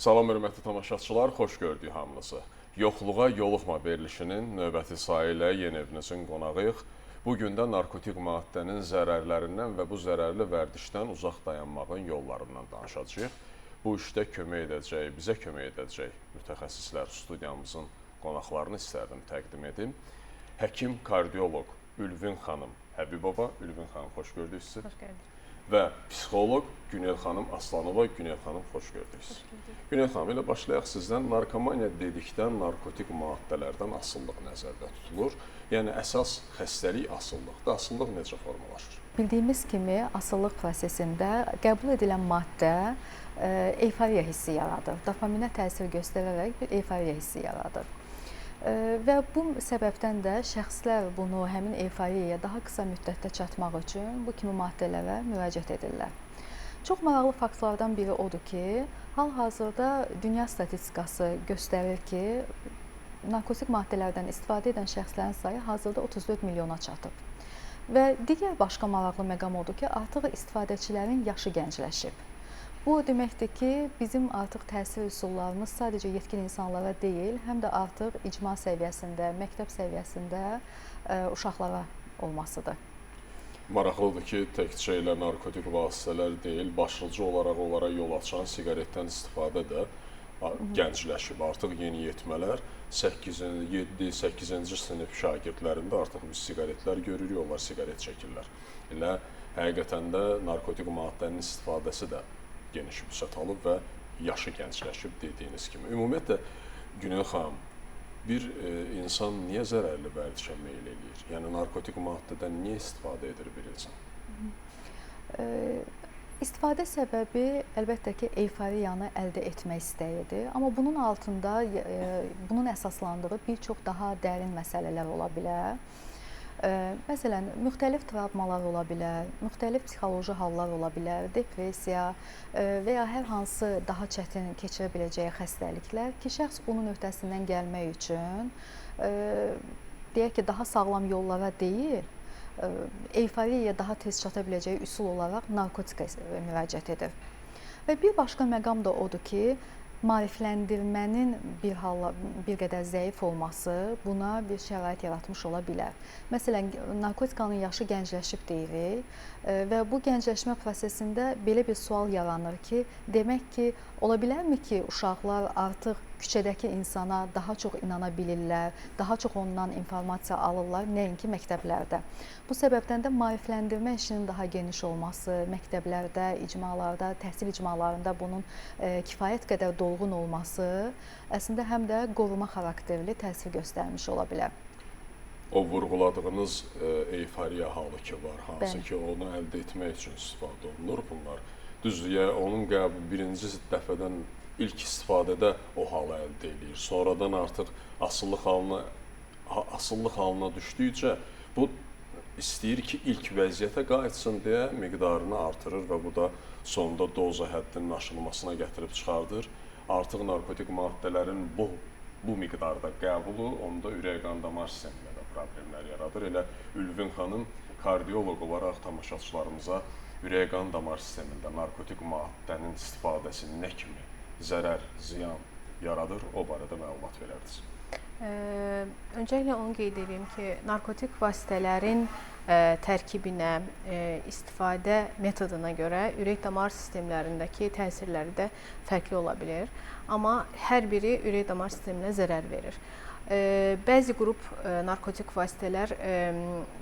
Salam, hörmətli tamaşaçılar, xoş gördük hamınızı. Yoxluğa yoluxma verilişinin növbəti sayı ilə yeni evinizin qonağıyıq. Bugün də narkotik maddənin zərərlərindən və bu zərərli vərdişdən uzaq dayanmağın yollarından danışacağıq. Bu işdə kömək edəcək, bizə kömək edəcək mütəxəssislər studiyamızın qonaqlarını istərdim təqdim edim. Həkim kardioloq Ülvün xanım Həbibova. Ülvün xanım, xoş gördük sizi. Xoş gördük. Və psixoloq Günel xanım Aslanova. Günel xanım, xoş gördük sizi. Günel xanım, ilə başlayaq sizdən. Narkomaniya dedikdə narkotik maddələrdən asıllıq nəzərdə tutulur. Yəni, əsas xəstəlik asıllıqdır. Asıllıq necə formalaşır? Bildiyimiz kimi, asıllıq prosesində qəbul edilən maddə eyforiya hissi yaradır. Dopaminə təsir göstərərək bir eyforiya hissi yaradır. Və bu səbəbdən də şəxslər bunu həmin eyforiyaya daha qısa müddətdə çatmaq üçün bu kimi maddələrə müraciət edirlər. Çox maraqlı faktlardan biri odur ki, hal-hazırda dünya statistikası göstərir ki, narkotik maddələrdən istifadə edən şəxslərin sayı hazırda 34 milyona çatıb. Və digər başqa maraqlı məqam odur ki, artıq istifadəçilərin yaşı gəncləşib. Bu deməkdir ki, bizim artıq təsir üsullarımız sadəcə yetkin insanlara deyil, həm də artıq icma səviyyəsində, məktəb səviyyəsində uşaqlara olmasıdır. Maraqlıdır ki, təkcə ilə narkotik vasitələr deyil, başlıca olaraq onlara yol açan siqaretdən istifadə də gəncləşib. Artıq yeniyetmələr 7-8-ci sinif şagirdlərində artıq biz siqaretlər görürük, onlar siqaret çəkirlər. Elə həqiqətən də narkotik maddənin istifadəsi də geniş vüsət alıb və yaşı gəncləşib dediyiniz kimi. Ümumiyyətlə, Günel xanım, bir insan niyə zərərli vərdişə meyl eləyir? Yəni, narkotik maddədən niyə istifadə edir bir insan? İstifadə səbəbi əlbəttə ki, eyforiyanı əldə etmək istəyidir. Amma bunun altında, bunun əsaslandığı bir çox daha dərin məsələlər ola bilər. Məsələn, müxtəlif travmalar ola bilər, müxtəlif psixoloji hallar ola bilər, depressiya və ya hər hansı daha çətin keçirə biləcəyi xəstəliklər ki, şəxs bunun öhdəsindən gəlmək üçün, deyək ki, daha sağlam yollara deyil, eyforiyaya daha tez çata biləcəyi üsul olaraq narkotika müraciət edir. Və bir başqa məqam da odur ki, maarifləndirmənin bir qədər zəif olması buna bir şərait yaratmış ola bilər. Məsələn, narkotikanın yaşı gəncləşib deyirik və bu gəncləşmə prosesində belə bir sual yaranır ki, demək ki, ola bilərmi ki, uşaqlar artıq küçədəki insana daha çox inana bilirlər, daha çox ondan informasiya alırlar, nəinki məktəblərdə. Bu səbəbdən də maarifləndirmə işinin daha geniş olması, məktəblərdə, icmalarda, təhsil icmalarında bunun kifayət qədər dolğun olması əslində həm də qoruma xarakterli təsir göstərmiş ola bilər. O vurğuladığınız eyforiya halı ki var, hansı ki onu əldə etmək üçün istifadə olunur bunlar. Düzdür, onun qəbul birinci dəfədən ilk istifadədə o halı əldə edir. Sonradan artıq asıllıq halına düşdükcə bu istəyir ki, ilk vəziyyətə qayıtsın deyə miqdarını artırır və bu da sonda doza həddinin aşılmasına gətirib çıxardır. Artıq narkotik maddələrin bu miqdarda qəbulu onda ürək-qan damar sistemində də problemlər yaradır. Elə Ülvün xanım kardioloq olaraq tamaşaçılarımıza ürək-qan damar sistemində narkotik maddənin istifadəsi nə kimi zərər, ziyan yaradır, o barədə məlumat verərdiniz. Öncəliklə onu qeyd edeyim ki, narkotik vasitələrin tərkibinə, istifadə metoduna görə ürək-damar sistemlərindəki təsirləri də fərqli ola bilir. Amma hər biri ürək-damar sisteminə zərər verir. Bəzi qrup narkotik vasitələr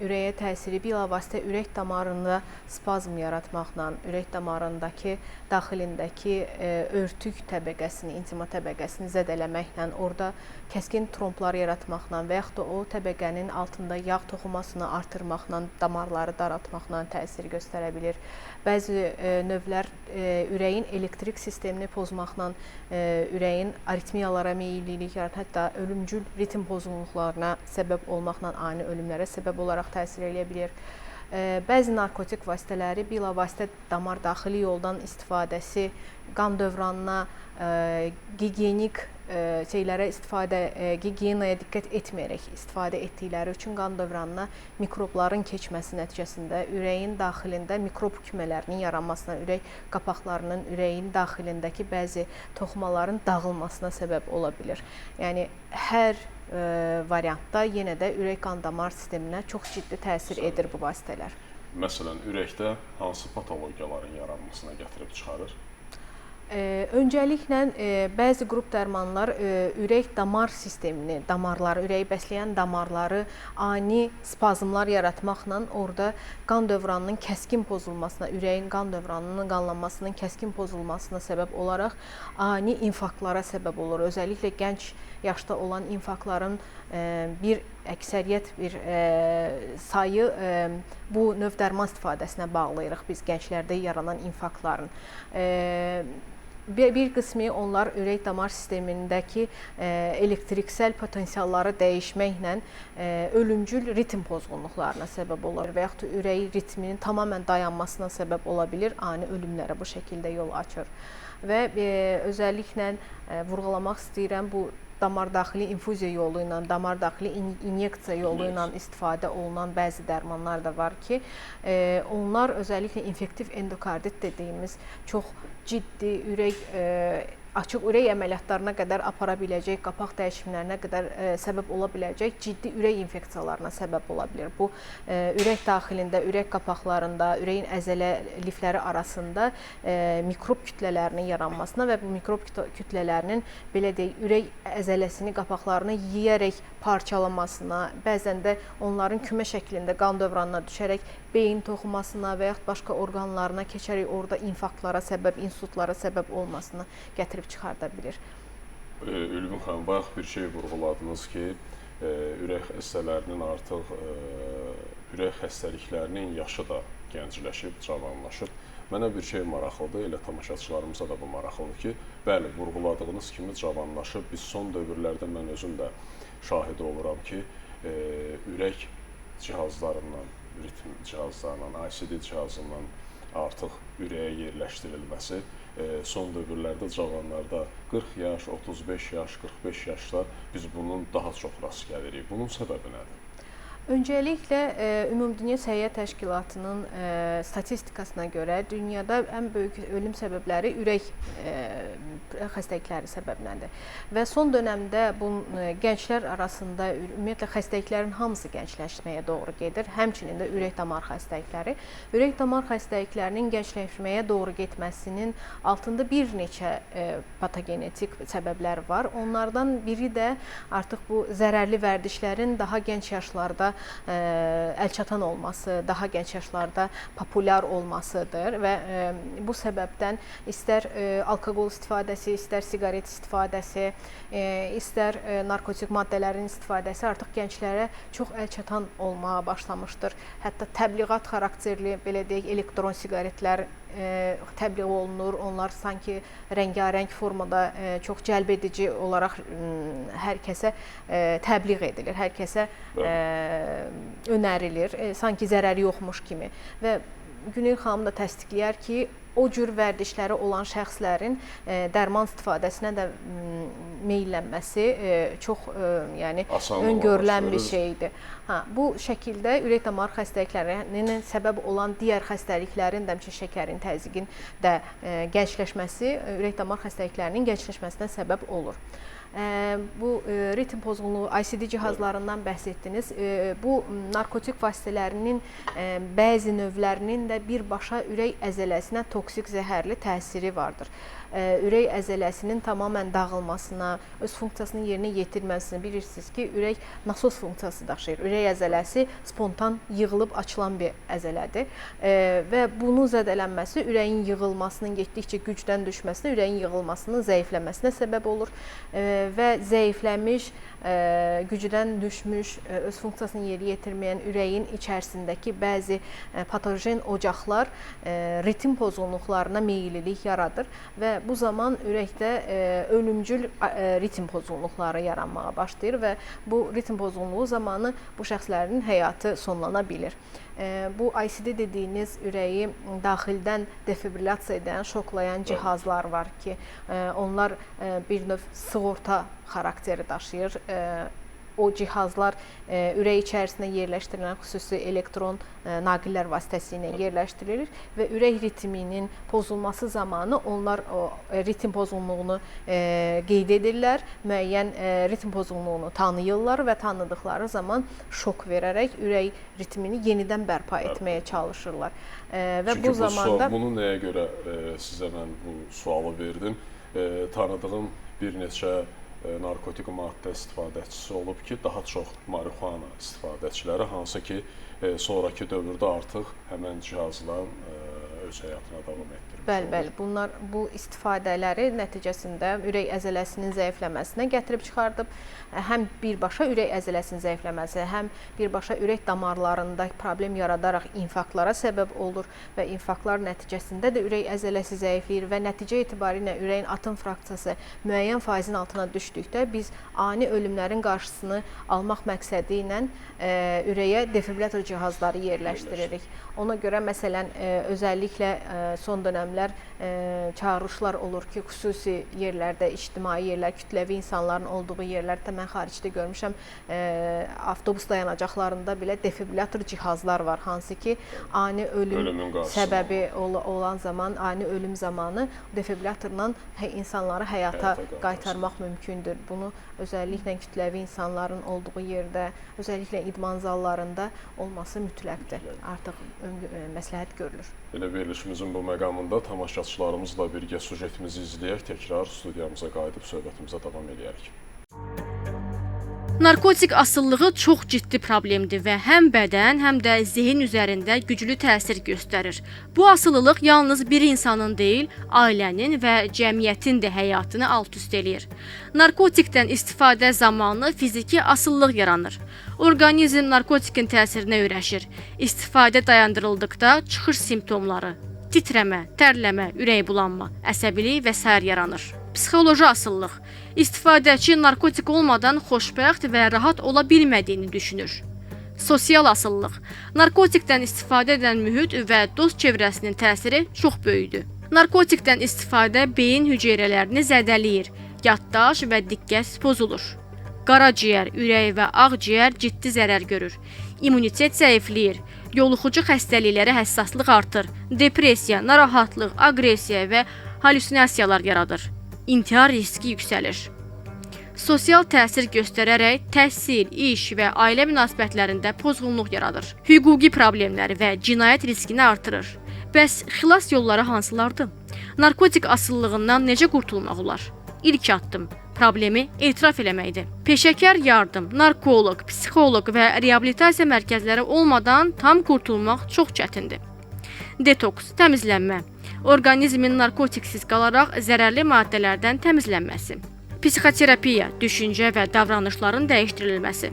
ürəyə təsiri bilavasitə ürək damarında spazm yaratmaqla, ürək damarındakı daxilindəki örtük təbəqəsini, intima təbəqəsini zədələməklə, orada kəskin tromblar yaratmaqla və yaxud da o təbəqənin altında yağ toxumasını artırmaqla, damarları daraltmaqla təsir göstərə bilir. Bəzi növlər ürəyin elektrik sistemini pozmaqla, ürəyin aritmiyalara meyillilik yaradır, hətta ölümcül ritm pozğunluqlarına səbəb olmaqla ani ölümlərə səbəb olaraq təsir edə bilir. bəzi narkotik vasitələri bilavasitə damar daxili yoldan istifadəsi, qan dövranına, gigiyenik şeylərə gigiyenaya diqqət etməyərək istifadə etdikləri üçün qan dövranına mikrobların keçməsi nəticəsində ürəyin daxilində mikrob kümələrinin yaranmasına, ürək qapaqlarının ürəyin daxilindəki bəzi toxumaların dağılmasına səbəb ola bilir. Yəni hər variantda yenə də ürək qan damar sisteminə çox ciddi təsir edir bu vasitələr. Məsələn, ürəkdə hansı patologiyaların yaranmasına gətirib çıxarır? Öncəliklə bəzi qrup dərmanlar ürək damar sistemini, damarları, ürəyi bəsləyən damarları ani spazmlar yaratmaqla orada qan dövranının kəskin pozulmasına, ürəyin qan dövranının qanlanmasının kəskin pozulmasına səbəb olaraq ani infarktlara səbəb olur. Özəlliklə gənc yaşda olan infarktların əksəriyyət bir sayı bu növ dərman istifadəsinə bağlayırıq biz gənclərdə yaranan infarktların. Bir qismi onlar ürək damar sistemindəki elektriksel potensialları dəyişməklə ölümcül ritm pozğunluqlarına səbəb olar və yaxud da ürək ritminin tamamilə dayanmasına səbəb ola bilir, ani ölümlərə bu şəkildə yol açır. Və özəlliklə vurğulamaq istəyirəm, bu damar daxili infuziya yolu ilə, damar daxili inyeksiya yolu ilə istifadə olunan bəzi dərmanlar da var ki, onlar özəlliklə infektiv endokardit dediyimiz çox ciddi açıq ürək əməliyyatlarına qədər apara biləcək, qapaq dəyişimlərinə qədər səbəb ola biləcək ciddi ürək infeksiyalarına səbəb ola bilər. Bu, ürək daxilində, ürək qapaqlarında, ürəyin əzələ lifləri arasında mikrob kütlələrinin yaranmasına və bu mikrob kütlələrinin, belə deyək, ürək əzələsini, qapaqlarını yeyərək parçalamasına, bəzən də onların kümə şəklində qan dövranına düşərək beyin toxumasına və yaxud başqa orqanlarına keçərək orada infarktlara səbəb, insultlara səbəb olmasına gətirib çıxarda bilir. Ülvin xanım, bayaq bir şey vurğuladınız ki, ürək xəstələrinin artıq ürək xəstəliklərinin yaşı da gəncləşib, cavanlaşıb. Mənə bir şey maraqlıdır, elə tamaşaçılarımıza da bu maraqlıdır ki, bəli, vurğuladığınız kimi cavanlaşıb. Biz son dövrlərdə mən özüm də şahidi oluram ki, ürək cihazlarından, ritm cihazlarından, ICD cihazından artıq ürəyə yerləşdirilməsi son dövrlərdə cavanlarda 40 yaş, 35 yaş, 45 yaşda biz bunun daha çox rast gəlirik. Bunun səbəbi nədir? Öncəliklə Ümumdünya Səhiyyə Təşkilatının statistikasına görə dünyada ən böyük ölüm səbəbləri ürək xəstəlikləri səbəbinədir. Və son dövrdə bu gənclər arasında ümumiyyətlə xəstəliklərin hamısı gəncləşməyə doğru gedir. Həmçinin də ürək damar xəstəlikləri. Ürək damar xəstəliklərinin gəncləşməyə doğru getməsinin altında bir neçə patogenetik səbəblər var. Onlardan biri də artıq bu zərərli vərdişlərin daha gənc yaşlarda əlçatan olması, daha gənc yaşlarda populyar olmasıdır və bu səbəbdən istər alkoqol istifadəsi, istər siqaret istifadəsi, istər narkotik maddələrin istifadəsi artıq gənclərə çox əlçatan olmağa başlamışdır. Hətta təbliğat xarakterli, belə deyək, elektron siqaretlər təbliğ olunur. Onlar sanki rəngarəng formada çox cəlbedici olaraq hər kəsə təbliğ edilir, hər kəsə önərilir, sanki zərəri yoxmuş kimi. Və Günel xanım da təsdiqləyər ki, o cür vərdişləri olan şəxslərin dərman istifadəsinə də meyllənməsi çox öngörülən bir şeydir. Bu şəkildə ürək damar xəstəliklərinin səbəb olan digər xəstəliklərin, həmçinin şəkərin, təzyiqin də gəncləşməsi ürək damar xəstəliklərinin gəncləşməsinə səbəb olur. Bu ritm pozğunluğu, ICD cihazlarından bəhs etdiniz. Bu narkotik vasitələrinin bəzi növlərinin də birbaşa ürək əzələsinə toksik, zəhərli təsiri vardır. Ürək əzələsinin tamamilə dağılmasına, öz funksiyasını yerinə yetirməsinə, bilirsiniz ki, ürək nasos funksiyası daşıyır. Ürək əzələsi spontan yığılıb açılan bir əzələdir və bunun zədələnməsi ürəyin yığılmasının getdikcə gücdən düşməsinə, ürəyin yığılmasının zəifləməsinə səbəb olur və zəifləmiş, gücdən düşmüş, öz funksiyasını yerinə yetirməyən ürəyin içərisindəki bəzi patojen ocaqlar ritm pozğunluqlarına meyillilik yaradır və bu zaman ürəkdə ölümcül ritm pozğunluqları yaranmağa başlayır və bu ritm pozğunluğu zamanı bu şəxslərin həyatı sonlana bilir. bu ICD dediyiniz ürəyi daxildən defibrilyasiya edən, şoklayan cihazlar var ki, onlar bir növ sığorta xarakteri daşıyır. O cihazlar ürək içərisində yerləşdirilən xüsusi elektron naqillər vasitəsilə yerləşdirilir və ürək ritminin pozulması zamanı onlar o ritm pozğunluğunu qeyd edirlər, müəyyən ritm pozğunluğunu tanıyırlar və tanıdıqları zaman şok verərək ürək ritmini yenidən bərpa etməyə çalışırlar. Və Çünki bu zamanda bunu nəyə görə sizə mən bu sualı verdim? Tanıdığım bir neçə narkotik maddə istifadəçisi olub ki, daha çox marixuana istifadəçiləri, hansı ki, sonraki dövrdə artıq həmən cihazla öz həyatına davam etdirmiş. Bəli, bunlar bu istifadələri nəticəsində ürək əzələsinin zəifləməsinə gətirib çıxardıb. Həm birbaşa ürək əzələsinin zəifləməsi, həm birbaşa ürək damarlarında problem yaradaraq infarktlara səbəb olur və infarktlar nəticəsində də ürək əzələsi zəifləyir və nəticə etibarilə ürəyin atım fraksiyası müəyyən faizin altına düşdükdə biz ani ölümlərin qarşısını almaq məqsədi ilə ürəyə defibrillator cihazları yerləşdiririk. Ona görə məsələn özəlliklə son dönəmlər çağırışlar olur ki, xüsusi yerlərdə, ictimai yerlər, kütləvi insanların olduğu yerlərdə mən xaricdə görmüşəm, avtobus dayanacaqlarında belə defibrillator cihazlar var, hansı ki, ani ölüm səbəbi olan zaman, ani ölüm zamanı defibrillatorla insanları həyata qaytarmaq mümkündür. Bunu özəlliklə kütləvi insanların olduğu yerdə, özəlliklə idman zallarında olması mütləqdir. Artıq məsləhət görülür. Elə verilişimizin bu məqamında tamaşaçılarımızla birgə sujetimizi izləyək, təkrar studiyamıza qayıdıb söhbətimizə davam edərik. Narkotik asılılığı çox ciddi problemdir və həm bədən, həm də zehin üzərində güclü təsir göstərir. Bu asılılıq yalnız bir insanın deyil, ailənin və cəmiyyətin də həyatını alt-üst eləyir. Narkotikdən istifadə zamanı fiziki asıllıq yaranır. Orqanizm narkotikin təsirinə öyrəşir. İstifadə dayandırıldıqda çıxış simptomları, titrəmə, tərləmə, ürək bulanma, əsəbilik və sair yaranır. Psixoloji asıllıq. İstifadəçi narkotik olmadan xoşbəxt və rahat ola bilmədiyini düşünür. Sosial asıllıq. Narkotikdən istifadə edən mühit və dost çevrəsinin təsiri çox böyükdür. Narkotikdən istifadə beyin hüceyrələrini zədələyir, yaddaş və diqqət pozulur. Qaraciyər, ürək və ağciyər ciddi zərər görür. İmmunitet zəifləyir. Yoluxucu xəstəliklərə həssaslıq artır. Depressiya, narahatlıq, aqressiya və halüsinasiyalar yaradır. İntihar riski yüksəlir. Sosial təsir göstərərək təhsil, iş və ailə münasibətlərində pozğunluq yaradır. Hüquqi problemləri və cinayət riskini artırır. Bəs xilas yolları hansılardır? Narkotik asıllığından necə qurtulmaq olar? İlk addım problemi etiraf eləməkdir. Peşəkar yardım, narkoloq, psixoloq və reabilitasiya mərkəzləri olmadan tam qurtulmaq çox çətindir. Detoks, təmizlənmə. Orqanizmin narkotiksiz qalaraq zərərli maddələrdən təmizlənməsi. Psixoterapiya, düşüncə və davranışların dəyişdirilməsi.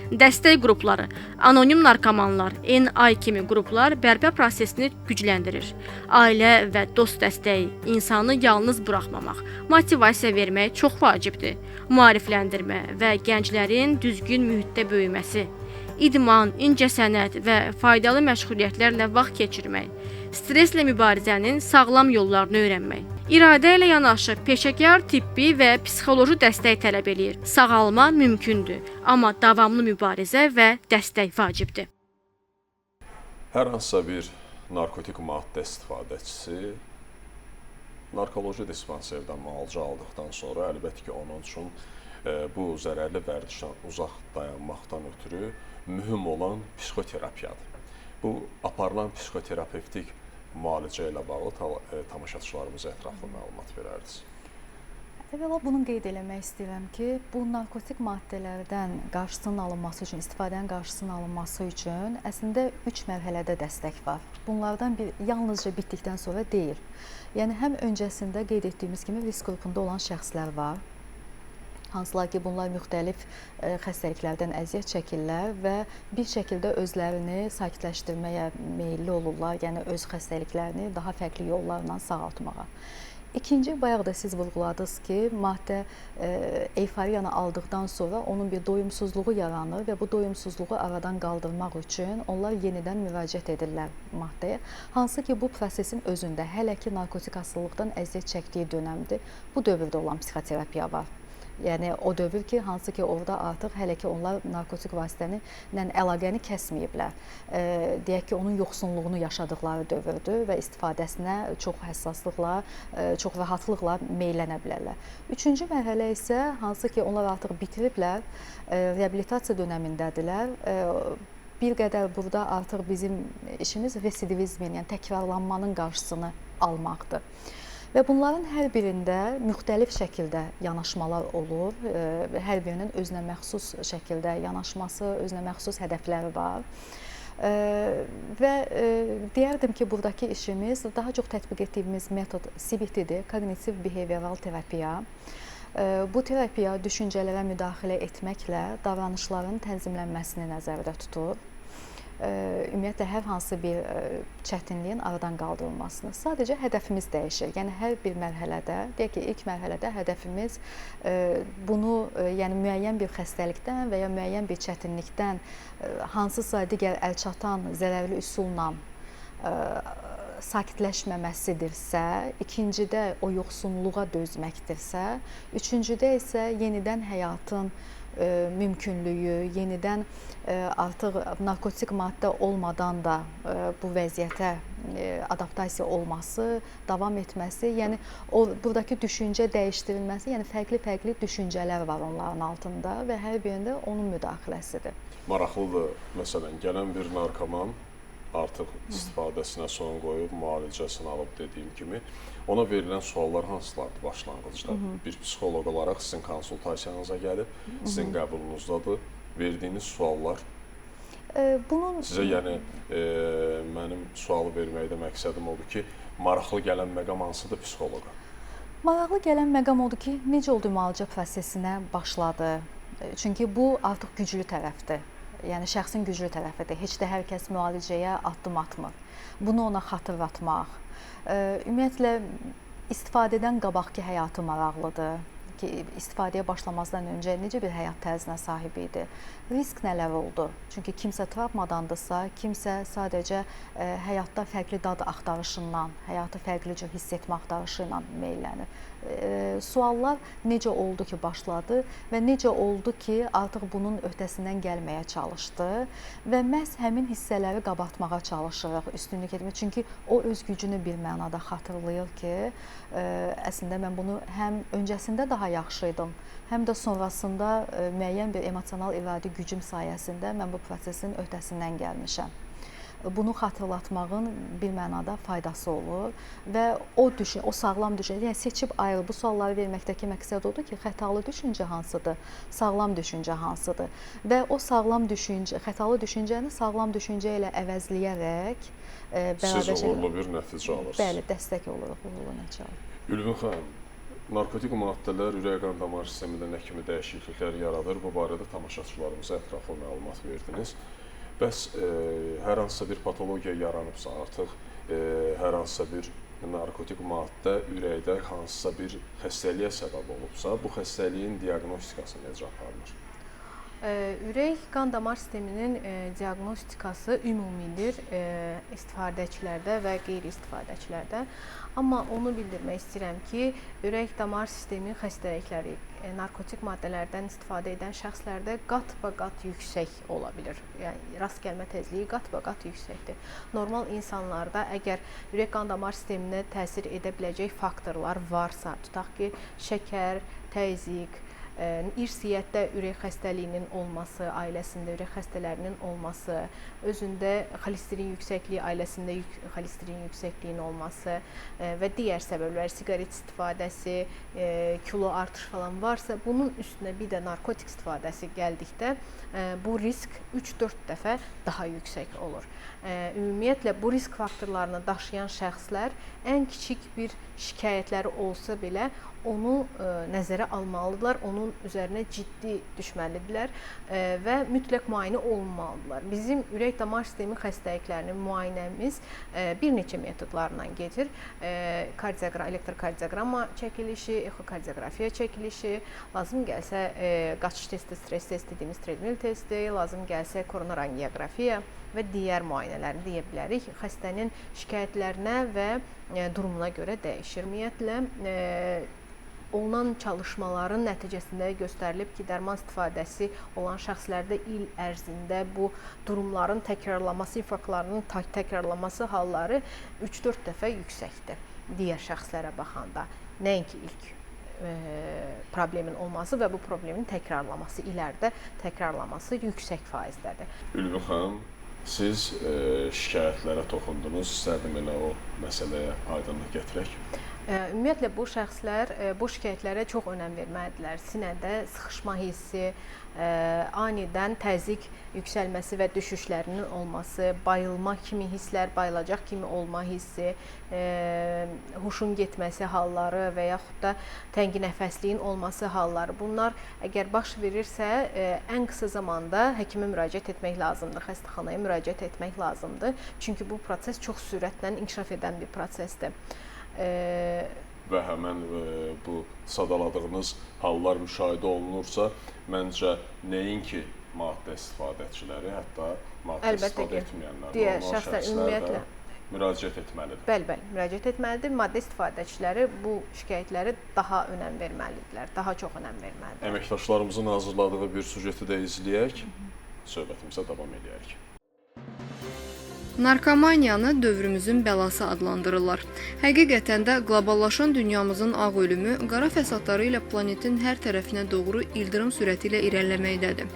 Dəstək qrupları, anonim narkomanlar, NI kimi qruplar bərpa prosesini gücləndirir. Ailə və dost dəstəyi, insanı yalnız buraxmamaq, motivasiya vermək çox vacibdir. Maarifləndirmə və gənclərin düzgün mühitdə böyüməsi. İdman, incəsənət və faydalı məşğuliyyətlərlə vaxt keçirmək. Streslə mübarizənin sağlam yollarını öyrənmək. İradə ilə yanaşı peşəkar tibbi və psixoloji dəstək tələb eləyir. Sağalma mümkündür, amma davamlı mübarizə və dəstək vacibdir. Hər hansısa bir narkotik maddə istifadəçisi narkoloji dispanserdən müalicə aldıqdan sonra əlbəttə ki, onun üçün bu zərərli vərdişdən uzaq dayanmaqdan ötürü mühüm olan psixoterapiyadır. Bu aparılan psixoterapevtik müalicə ilə bağlı tamaşaçılarımıza ətraflı məlumat verərdiniz. Əvvəla bunu qeyd eləmək istəyirəm ki, bu narkotik maddələrdən qarşısının alınması üçün, istifadənin qarşısının alınması üçün əslində 3 mərhələdə dəstək var. Bunlardan yalnızca bitdikdən sonra deyil. Yəni həm öncəsində qeyd etdiyimiz kimi risk qrupunda olan şəxslər var. Hansılar ki, bunlar müxtəlif xəstəliklərdən əziyyət çəkirlər və bir şəkildə özlərini sakitləşdirməyə meyilli olurlar, yəni öz xəstəliklərini daha fərqli yollarla sağaltmağa. İkinci, bayaq da siz vurğuladınız ki, maddə eyforiyanı aldıqdan sonra onun bir doyumsuzluğu yaranır və bu doyumsuzluğu aradan qaldırmaq üçün onlar yenidən müraciət edirlər maddəyə. Hansı ki, bu prosesin özündə hələ ki narkotik asılılıqdan əziyyət çəkdiyi dönəmdir. Bu dövrdə olan psixoterapiya var. Yəni o dövr ki, hansı ki orada artıq hələ ki onlar narkotik vasitənin əlaqəni kəsməyiblər. Deyək ki, onun yoxsunluğunu yaşadıqları dövrdür və istifadəsinə çox həssaslıqla, çox rahatlıqla meylənə bilərlər. Üçüncü mərhələ isə hansı ki onlar artıq bitiriblər, reabilitasiya dönəmindədirlər. Bir qədər burada artıq bizim işimiz residivizmin, yəni təkrarlanmanın qarşısını almaqdır. Və bunların hər birində müxtəlif şəkildə yanaşmalar olur. Hər birinin özünə məxsus şəkildə yanaşması, özünə məxsus hədəfləri var. Və deyərdim ki, buradakı işimiz daha çox tətbiq etdiyimiz metod CBT-dir, koqnitiv behavioral terapiya. Bu terapiya düşüncələrə müdaxilə etməklə davranışların tənzimlənməsini nəzərdə tutur. Ümumiyyətlə hər hansı bir çətinliyin aradan qaldırılmasını. Sadəcə hədəfimiz dəyişir. Yəni hər bir mərhələdə, deyək ki, ilk mərhələdə hədəfimiz bunu, yəni müəyyən bir xəstəlikdən və ya müəyyən bir çətinlikdən hansısa digər əlçatan zərərli üsulla sakitləşməməsidirsə, ikincidə o yoxsunluğa dözməkdirsə, üçüncüdə isə yenidən həyatın mümkünlüyü, yenidən artıq narkotik maddə olmadan da bu vəziyyətə adaptasiya olması, davam etməsi, yəni buradakı düşüncə dəyişdirilməsi, yəni fərqli düşüncələr var onların altında və hər birində onun müdaxiləsidir. Maraqlıdır, məsələn, gələn bir narkoman artıq istifadəsinə son qoyub, müalicəsini alıb dediyim kimi, ona verilən suallar hansılardır başlanğıcda? Bir psixoloq olaraq sizin konsultasiyanıza gəlib, sizin qəbulunuzdadır, verdiyiniz suallar. Sizə yəni mənim sualı verməkdə məqsədim odur ki, maraqlı gələn məqam hansıdır psixoloqa? Maraqlı gələn məqam odur ki, necə oldu müalicə prosesinə başladı? Çünki bu artıq güclü tərəfdir. Yəni şəxsin güclü tərəfidir. Heç də hər kəs müalicəyə addım atmır. Bunu ona xatırlatmaq. Ümumiyyətlə istifadədən qabaqki həyatı maraqlıdır ki, istifadəyə başlamazdan öncə necə bir həyat tərzinə sahib idi? Risk nələr oldu? Çünki kimsə travmadandırsa, kimsə sadəcə həyatda fərqli dad axtarışından, həyatı fərqli cür hiss etmə axtarışı ilə meylənir. Suallar necə oldu ki, başladı və necə oldu ki, artıq bunun öhdəsindən gəlməyə çalışdı və məhz həmin hissələri qabartmağa çalışırıq, üstünlük etmək. Çünki o öz gücünü bir mənada xatırlayır ki, əslində mən bunu həm öncəsində daha yaxşı idim, həm də sonrasında müəyyən bir emosional iradi gücüm sayəsində mən bu prosesin öhdəsindən gəlmişəm. Bunu xatırlatmağın bir mənada faydası olur və o sağlam düşüncə, yəni seçib ayrı bu sualları verməkdəki məqsəd odur ki, xətalı düşüncə hansıdır, sağlam düşüncə hansıdır və o sağlam düşüncə, xətalı düşüncəni sağlam düşüncə ilə əvəzləyərək siz uğurlu bir nəticə alırsınız. Bəli, dəstək oluruq uğurlu nəticə. Ülvin xanım, narkotik maddələr ürək-qan damar sistemində nə kimi dəyişikliklər yaradır? Bu barədə tamaşaçılarımıza ətraflı məlumat verdiniz. Bəs hər hansısa bir patologiya yaranıbsa, artıq hər hansısa bir narkotik maddə ürəkdə hansısa bir xəstəliyə səbəb olubsa, bu xəstəliyin diaqnostikası necə aparılır? Ürək-qan damar sisteminin diaqnostikası ümumidir istifadəçilərdə və qeyri-istifadəçilərdə. Amma onu bildirmək istəyirəm ki, ürək-damar sistemi xəstəlikləri narkotik maddələrdən istifadə edən şəxslərdə qat-bə-qat yüksək ola bilir. Yəni rast gəlmə tezliyi qat-bə-qat yüksəkdir. Normal insanlarda əgər ürək-qan damar sisteminə təsir edə biləcək faktorlar varsa, tutaq ki, şəkər, təzyiq, irsiyyətdə ürək xəstəliyinin olması, ailəsində ürək xəstələrinin olması, özündə xolesterin yüksəkliyi, ailəsində xolesterin yüksəkliyinin olması və digər səbəblər, siqaret istifadəsi, kilo artışı falan varsa, bunun üstünə bir də narkotik istifadəsi gəldikdə bu risk 3-4 dəfə daha yüksək olur. Ümumiyyətlə, bu risk faktorlarını daşıyan şəxslər ən kiçik bir şikayətləri olsa belə onu nəzərə almalıdırlar, onu bunun üzərinə ciddi düşməlidirlər və mütləq müayinə olunmalıdırlar. Bizim ürək-damar sistemi xəstəliklərinin müayinəmiz bir neçə metodlarla gedir. Elektrokardioqramma çəkilişi, ekokardioqrafiya çəkilişi, lazım gəlsə qaçış testi, stres testi dediyimiz treadmill testi, lazım gəlsə koronar angioqrafiya və digər müayinələri deyə bilərik. Xəstənin şikayətlərinə və durumuna görə dəyişir. Ümumiyyətlə, olunan çalışmaların nəticəsində göstərilib ki, dərman istifadəsi olan şəxslərdə il ərzində bu durumların təkrarlanması, infarktlarının təkrarlanması halları 3-4 dəfə yüksəkdir digər şəxslərə baxanda. Nəinki ilk problemin olması və bu problemin təkrarlanması, ilərdə təkrarlanması yüksək faizdədir. Ülvi xanım, siz şikayətlərə toxundunuz, istərdim elə o məsələyə aydınlıq gətirək. Ümumiyyətlə, bu şəxslər bu şikayətlərə çox önəm verməlidirlər. Sinədə sıxışma hissi, anidən təzyiq yüksəlməsi və düşüşlərinin olması, bayılma kimi hisslər, bayılacaq kimi olma hissi, huşun getməsi halları və yaxud da tənginəfəsliyin olması halları. Bunlar əgər baş verirsə, ən qısa zamanda həkimə müraciət etmək lazımdır, xəstəxanaya müraciət etmək lazımdır. Çünki bu proses çox sürətlə inkişaf edən bir prosesdir. Və həmən bu sadaladığınız hallar müşahidə olunursa, məncə nəinki maddə istifadəçiləri, hətta maddə istifadə etməyənlər, normal şəxslər də müraciət etməlidir. Bəli, müraciət etməlidir. Maddə istifadəçiləri bu şikayətləri daha önəm verməlidirlər, daha çox önəm verməlidirlər. Əməkdaşlarımızın hazırladığı bir sujeti də izləyək, söhbətimizə davam edək. Narkomaniyanı dövrümüzün bəlası adlandırırlar. Həqiqətən də qloballaşan dünyamızın ağ ölümü qara fəsadları ilə planetin hər tərəfinə doğru ildırım sürəti ilə irəliləməkdədir.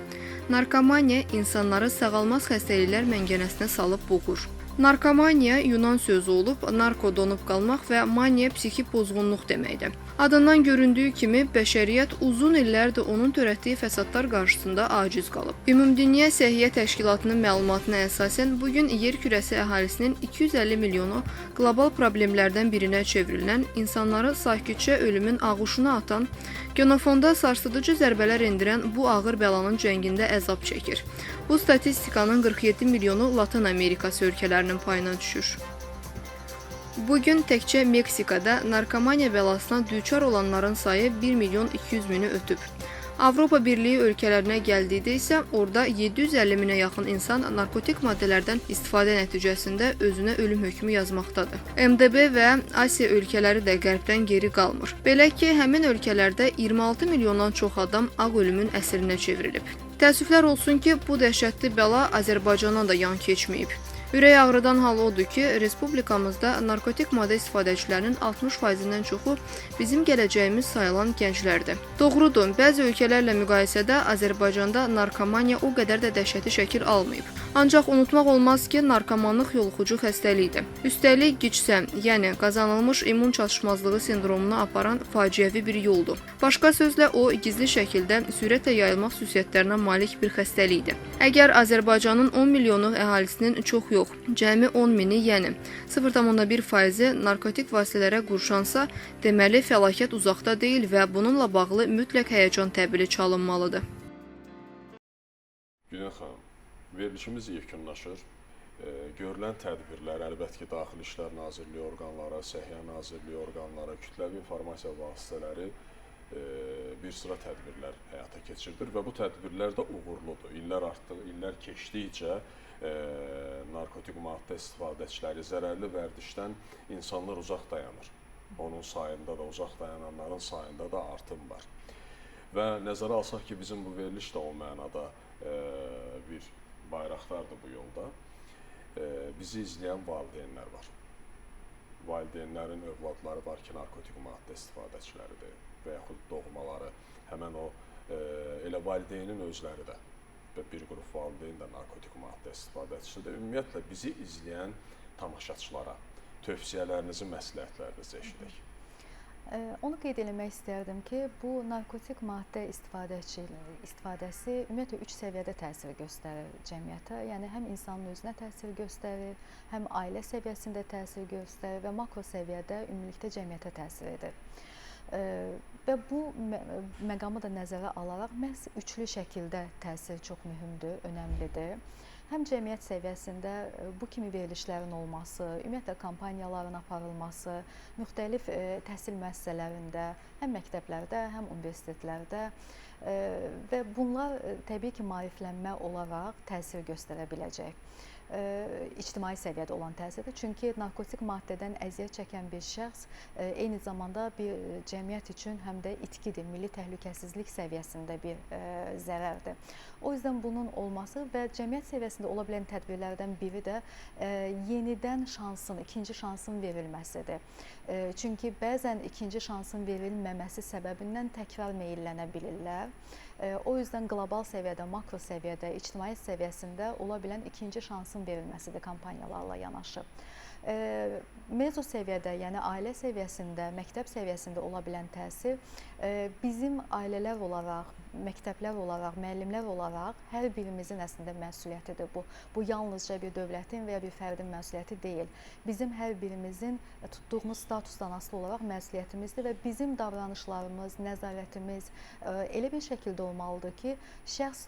Narkomaniya insanları sağalmaz xəstəliklər məngənəsinə salıb boğur. Narkomaniya Yunan sözü olub, narko donub qalmaq və maniya psixi pozğunluq deməkdir. Adından göründüyü kimi bəşəriyyət uzun illərdir onun törətdiyi fəsadlar qarşısında aciz qalıb. Ümumdünya Səhiyyə Təşkilatının məlumatına əsasən bu gün yer kürəsi əhalisinin 250 milyonu qlobal problemlərdən birinə çevrilən, insanları sakitcə ölümün ağuşuna atan, genofonda sarsıdıcı zərbələr endirən bu ağır bəlanın cəngində əzab çəkir. Bu statistikanın 47 milyonu Latin Amerikası ölkələrinin payına düşür. Bugün təkcə Meksikada narkomaniya bəlasına düçar olanların sayı 1 milyon 200 mini ötüb. Avropa Birliyi ölkələrinə gəldikdə isə orada 750 minə yaxın insan narkotik maddələrdən istifadə nəticəsində özünə ölüm hökmü yazmaqdadır. MDB və Asiya ölkələri də qərbdən geri qalmır. Belə ki, həmin ölkələrdə 26 milyondan çox adam ağ ölümünəsirinə çevrilib. Təəssüflər olsun ki, bu dəhşətli bəla Azərbaycana da yan keçməyib. Ürək ağrıdan hal odur ki, respublikamızda narkotik maddə istifadəçilərinin 60%-dən çoxu bizim gələcəyimiz sayılan gənclərdir. Doğrudur, bəzi ölkələrlə müqayisədə Azərbaycanda narkomaniya o qədər də dəhşəti şəkil almayıb. Ancaq unutmaq olmaz ki, narkomanlıq yoluxucu xəstəlikdir. Üstəlik GİÇ-sə, yəni qazanılmış immun çatışmazlığı sindromuna aparan faciəvi bir yoldur. Başqa sözlə, o gizli şəkildə sürətlə yayılmaq xüsusiyyətlərinə malik bir xəstəlikdir. Əgər Azərbaycanın 10 milyonu əhalisinin çox yox, cəmi 10 mini, yəni 0,1% narkotik vasitələrə qurşansa, deməli fəlakət uzaqda deyil və bununla bağlı mütləq həyəcan təbili çalınmalıdır. Günel xanım, verilişimiz yekunlaşır. Görülən tədbirlər, əlbəttə ki, Daxili İşlər Nazirliyi orqanları, Səhiyyə Nazirliyi orqanları, kütləvi informasiya vasitələri bir sıra tədbirlər həyata keçirilir və bu tədbirlər də uğurludur. İllər artdığı, illər keçdikcə narkotik maddə istifadəçiləri zərərli vərdişdən insanlar uzaq dayanır. Onun sayında da, uzaq dayananların sayında da artım var. Və nəzərə alsaq ki, bizim bu veriliş də o mənada bir bayraqlardır bu yolda. Bizi izləyən valideynlər var. Valideynlərin övladları var ki, narkotik maddə istifadəçiləridir və yaxud doğmaları, həmən o elə valideynin özləri də və bir qrup valideyn də narkotik maddə istifadəçisidir. Ümumiyyətlə, bizi izləyən tamaşaçılara tövsiyələrinizi, məsləhətlərinizi eşidək. Onu qeyd eləmək istərdim ki, bu narkotik maddə istifadəsi ümumiyyətlə 3 səviyyədə təsir göstərir cəmiyyətə. Yəni, həm insanın özünə təsir göstərir, həm ailə səviyyəsində təsir göstərir və makro səviyyədə ümumilikdə cəmiyyətə təsir edir. Və bu məqamı da nəzərə alaraq məhz üçlü şəkildə təhsil çox mühümdür, önəmlidir. Həm cəmiyyət səviyyəsində bu kimi verilişlərin olması, ümumiyyətlə kampaniyaların aparılması, müxtəlif təhsil müəssisələrində, həm məktəblərdə, həm universitetlərdə və bunlar təbii ki, maariflənmə olaraq təsir göstərə biləcək. İctimai səviyyədə olan təsirdir. Çünki narkotik maddədən əziyyət çəkən bir şəxs eyni zamanda bir cəmiyyət üçün həm də itkidir, milli təhlükəsizlik səviyyəsində bir zərərdir. O yüzden bunun olması və cəmiyyət səviyyəsində ola bilən tədbirlərdən biri də yenidən şansın, ikinci şansın verilməsidir. Çünki bəzən ikinci şansın verilməməsi səbəbindən təkrar meyllənə bilirlər. O yüzden qlobal səviyyədə, makro səviyyədə, ictimai səviyyəsində ola bilən ikinci şansın verilməsidir kampaniyalarla yanaşı. Mezo səviyyədə, yəni ailə səviyyəsində, məktəb səviyyəsində ola bilən təsir bizim ailələr olaraq, məktəblər olaraq, müəllimlər olaraq hər birimizin əslində məsuliyyətidir bu. Bu yalnızca bir dövlətin və ya bir fərdin məsuliyyəti deyil. Bizim hər birimizin tutduğumuz statusdan asılı olaraq məsuliyyətimizdir və bizim davranışlarımız, nəzarətimiz elə bir şəkildə olmalıdır ki, şəxs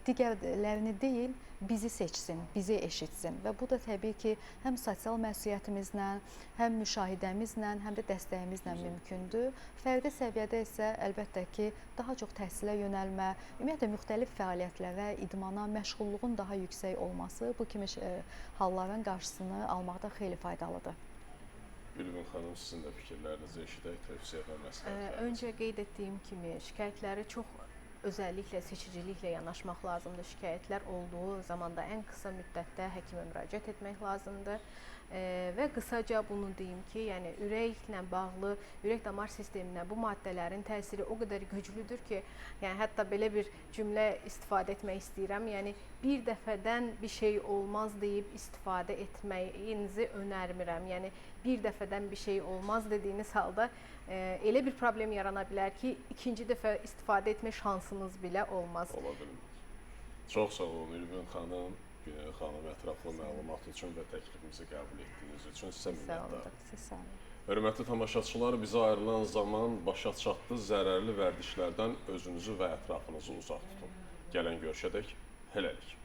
digərlərini deyil, bizi seçsin, bizi eşitsin və bu da təbii ki, həm sosial məsuliyyətimizlə, həm müşahidəmizlə, həm də dəstəyimizlə mümkündür. Fərdi səviyyədə isə əlbəttə ki, daha çox təhsilə yönəlmə, ümumiyyətlə müxtəlif fəaliyyətlərə, idmana, məşğulluğun daha yüksək olması bu kimi halların qarşısını almaqda xeyli faydalıdır. Ülvin xanım, sizin də fikirlərinizi eşidək, tövsiyə və məsləhətlərinizi. Öncə qeyd etdiyim kimi şikayətləri çox özəlliklə seçiciliklə yanaşmaq lazımdır. Şikayətlər olduğu zamanda ən qısa müddətdə həkimə müraciət etmək lazımdır. Və qısaca bunu deyim ki, yəni ürəklə bağlı, ürək-damar sisteminə bu maddələrin təsiri o qədər güclüdür ki, yəni hətta belə bir cümlə istifadə etmək istəyirəm. Yəni bir dəfədən bir şey olmaz deyib istifadə etməyinizi önərmirəm. Yəni bir dəfədən bir şey olmaz dediyiniz halda elə bir problem yarana bilər ki, ikinci dəfə istifadə etmə şansınız belə olmaz. Ola bilmir. Çox sağ olun Ülvin xanım. Günel xanım, ətraflı məlumat üçün və təklifimizi qəbul etdiyiniz üçün sizə minnətdarım. Siz sağ olun. Hörmətli tamaşaçılar, bizə ayrılan zaman başa çatdı. Zərərli vərdişlərdən özünüzü və ətrafınızı uzaq tutun. Gələn görüşədək, hələlik.